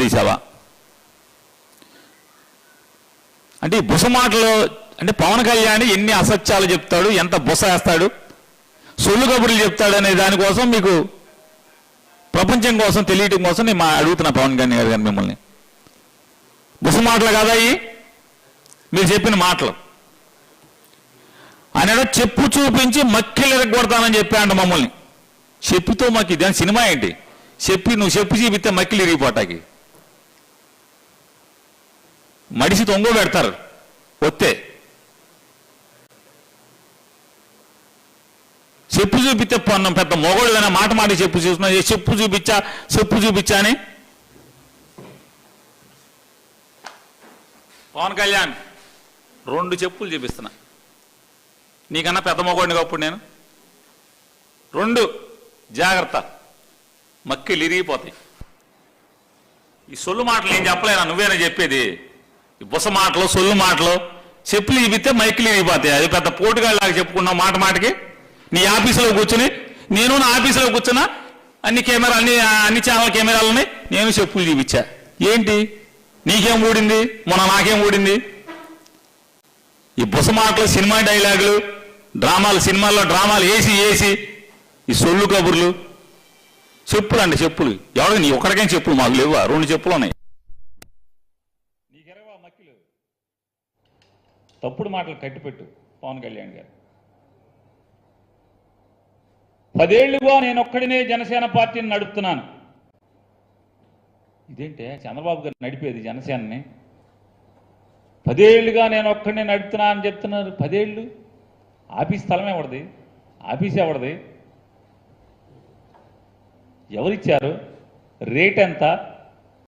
తీసావా? అంటే ఈ బుస మాటలు అంటే పవన్ కళ్యాణ్ ఎన్ని అసత్యాలు చెప్తాడు, ఎంత బుస వేస్తాడు, సొల్లు కబుర్లు చెప్తాడు అనే దానికోసం మీకు ప్రపంచం కోసం తెలియటం కోసం నేను అడుగుతున్నా పవన్ కళ్యాణ్ గారు కానీ మిమ్మల్ని. బుస మాటలు కాదా ఈ మీరు చెప్పిన మాటలు? ఆయన చెప్పు చూపించి మక్కిలు ఎరగొడతానని చెప్పాడు మమ్మల్ని. చెప్పుతో మాకు దాని సినిమా ఏంటి? నువ్వు చెప్పు చూపిస్తే మక్కిలు ఇరిగిపోటాకి మడిసి తొంగ పెడతారు వస్తే. చెప్పు చూపిస్తే పొన్నం పెద్ద మొగోళ్ళైనా మాట చెప్పు చూస్తున్నా, చెప్పు చూపించా అని. పవన్ కళ్యాణ్ 2 చెప్పులు చూపిస్తున్నా, నీకన్నా పెద్ద మొగోడిని అప్పుడు నేను. 2 జాగ్రత్త, మక్కిలు ఇరిగిపోతాయి. ఈ సొల్లు మాటలు నేను చెప్పలేనా, నువ్వేనా చెప్పేది? ఈ బుస మాటలు సొల్లు మాటలు చెప్పులు చూపిస్తే మైకిలు ఇరిగిపోతాయి. అది పెద్ద పోటుగాళ్ళలాగా చెప్పుకున్నావు మాట మాటకి. నీ ఆఫీసులో కూర్చుని, నేను నా ఆఫీసులో కూర్చున్నా, అన్ని ఛానల్ కెమెరాలని నేను చెప్పులు చూపించా. ఏంటి నీకేం ఊడింది? మొన్న నాకేం ఊడింది? ఈ బుస మాటలు, సినిమా డైలాగులు, సినిమాల్లో డ్రామాలు వేసి ఈ సొల్లు కబుర్లు, చెప్పులు అండి చెప్పులు. ఎవరికి నీ ఒక్కడికైనా చెప్పులు మాకు లేవా? 2 చెప్పులు ఉన్నాయి. నీకెరవా మక్కిలు? తప్పుడు మాటలు కట్టిపెట్టు పవన్ కళ్యాణ్ గారు. 10 ఏళ్లుగా నేను ఒక్కడినే జనసేన పార్టీని నడుపుతున్నాను. ఇదేంటే చంద్రబాబు గారు నడిపేది జనసేనని? 10 ఏళ్లుగా నేను ఒక్కడినే నడుపుతున్నా అని చెప్తున్నారు. 10 ఏళ్ళు ఆఫీస్ స్థలం ఎవరిది? ఆఫీస్ ఎవరిది? ఎవరిచ్చారు? రేట్ ఎంత?